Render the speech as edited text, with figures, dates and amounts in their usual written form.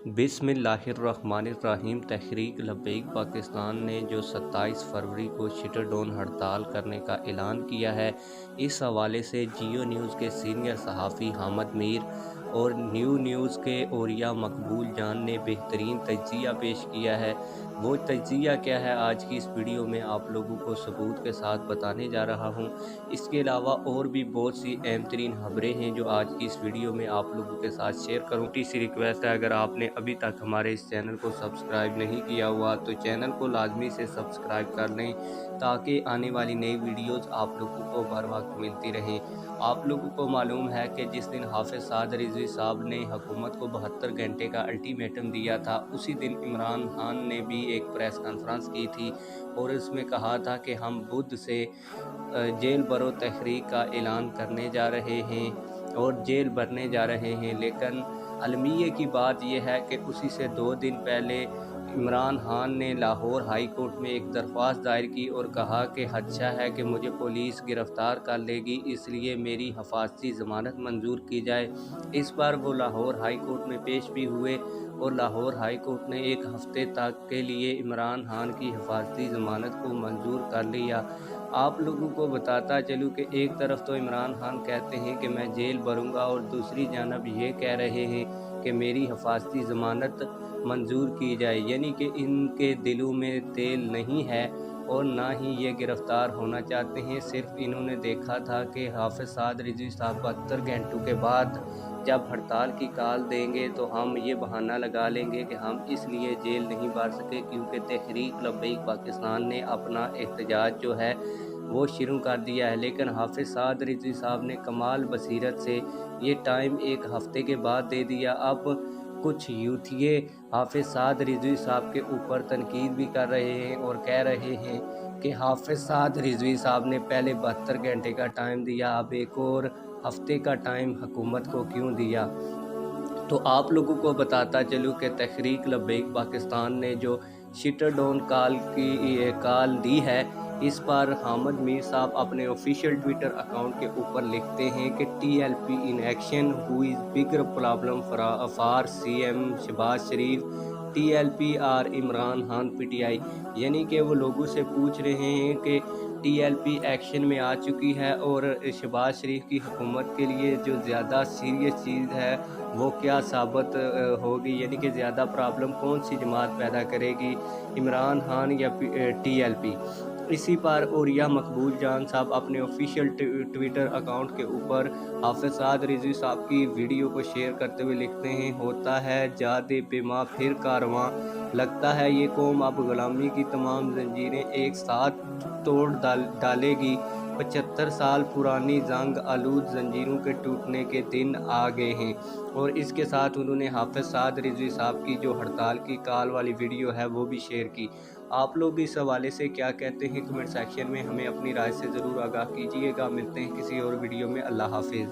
बिस्मिल्लाहिर्रहमानिर्रहीम। तहरीक लब्बैक पाकिस्तान ने जो 27 फरवरी को शिटरडोन हड़ताल करने का ऐलान किया है, इस हवाले से जियो न्यूज़ के सीनियर सहाफ़ी हामिद मीर और न्यू न्यूज़ के औरिया मकबूल जान ने बेहतरीन तज्ज़िया पेश किया है। वो तज्ज़िया क्या है, आज की इस वीडियो में आप लोगों को सबूत के साथ बताने जा रहा हूँ। इसके अलावा और भी बहुत सी अहम तरीन खबरें हैं जो आज की इस वीडियो में आप लोगों के साथ शेयर करूँ। छोटी सी रिक्वेस्ट है, अगर आपने अभी तक हमारे इस चैनल को सब्सक्राइब नहीं किया हुआ तो चैनल को लाजमी से सब्सक्राइब कर लें, ताकि आने वाली नई वीडियोस आप लोगों को बर वक्त मिलती रहें। आप लोगों को मालूम है कि जिस दिन हाफिज़ साद रिजवी साहब ने हुकूमत को 72 घंटे का अल्टीमेटम दिया था, उसी दिन इमरान खान ने भी एक प्रेस कॉन्फ्रेंस की थी और इसमें कहा था कि हम बुध से जेल भरो तहरीक का ऐलान करने जा रहे हैं और जेल भरने जा रहे हैं। लेकिन अलमिये की बात यह है कि उसी से 2 दिन पहले इमरान खान ने लाहौर हाई कोर्ट में एक दरख्वास्त दायर की और कहा कि खदशा है कि मुझे पुलिस गिरफ़्तार कर लेगी, इसलिए मेरी हिफाजती ज़मानत मंजूर की जाए। इस बार वो लाहौर हाई कोर्ट में पेश भी हुए और लाहौर हाई कोर्ट ने एक हफ़्ते तक के लिए इमरान खान की हिफाजती ज़मानत को मंजूर कर लिया। आप लोगों को बताता चलूँ कि एक तरफ तो इमरान खान कहते हैं कि मैं जेल भरूँगा और दूसरी जानब ये कह रहे हैं कि मेरी हिफाजती ज़मानत मंजूर की जाए, यानी कि इनके दिलों में तेल नहीं है और ना ही ये गिरफ़्तार होना चाहते हैं। सिर्फ इन्होंने देखा था कि हाफिज़ साद रिजवी साहब 72 घंटों के बाद जब हड़ताल की कॉल देंगे तो हम ये बहाना लगा लेंगे कि हम इसलिए जेल नहीं भर सके क्योंकि तहरीक लब्बैक पाकिस्तान ने अपना एहतजाज जो है वो शुरू कर दिया है। लेकिन हाफिज़ साद रिजवी साहब ने कमाल बसीरत से ये टाइम एक हफ़्ते के बाद दे दिया। अब कुछ यूथिये हाफिज़ साद रिजवी साहब के ऊपर तनकीद भी कर रहे हैं और कह रहे हैं कि हाफिज़ साद रिजवी साहब ने पहले 72 घंटे का टाइम दिया, अब एक और हफ्ते का टाइम हुकूमत को क्यों दिया। तो आप लोगों को बताता चलूँ कि तहरीक लब्बैक पाकिस्तान ने जो शिटरडोन कॉल दी है, इस पर हामिद मीर साहब अपने ऑफिशियल ट्विटर अकाउंट के ऊपर लिखते हैं कि TLP in action who is bigger problem for CM Shahbaz Sharif, TLP or Imran Khan PTI। यानी कि वो लोगों से पूछ रहे हैं कि TLP एक्शन में आ चुकी है और शहबाज शरीफ की हुकूमत के लिए जो ज़्यादा सीरियस चीज़ है वो क्या साबित होगी, यानी कि ज़्यादा प्रॉब्लम कौन सी जमात पैदा करेगी, इमरान खान या TLP। इसी पर औरिया मकबूल जान साहब अपने ऑफिशियल ट्विटर अकाउंट के ऊपर हाफिज़ साद रिजवी साहब की वीडियो को शेयर करते हुए लिखते हैं, होता है जादे बेमा फिर कारवां, लगता है ये कौम अब गुलामी की तमाम जंजीरें एक साथ तोड़ डालेगी। 75 साल पुरानी जंग आलूद जंजीरों के टूटने के दिन आ गए हैं। और इसके साथ उन्होंने हाफिज़ साद रिजवी साहब की जो हड़ताल की कॉल वाली वीडियो है वो भी शेयर की। आप लोग इस हवाले से क्या कहते हैं, कमेंट सेक्शन में हमें अपनी राय से ज़रूर आगाह कीजिएगा। मिलते हैं किसी और वीडियो में। अल्लाह हाफिज़।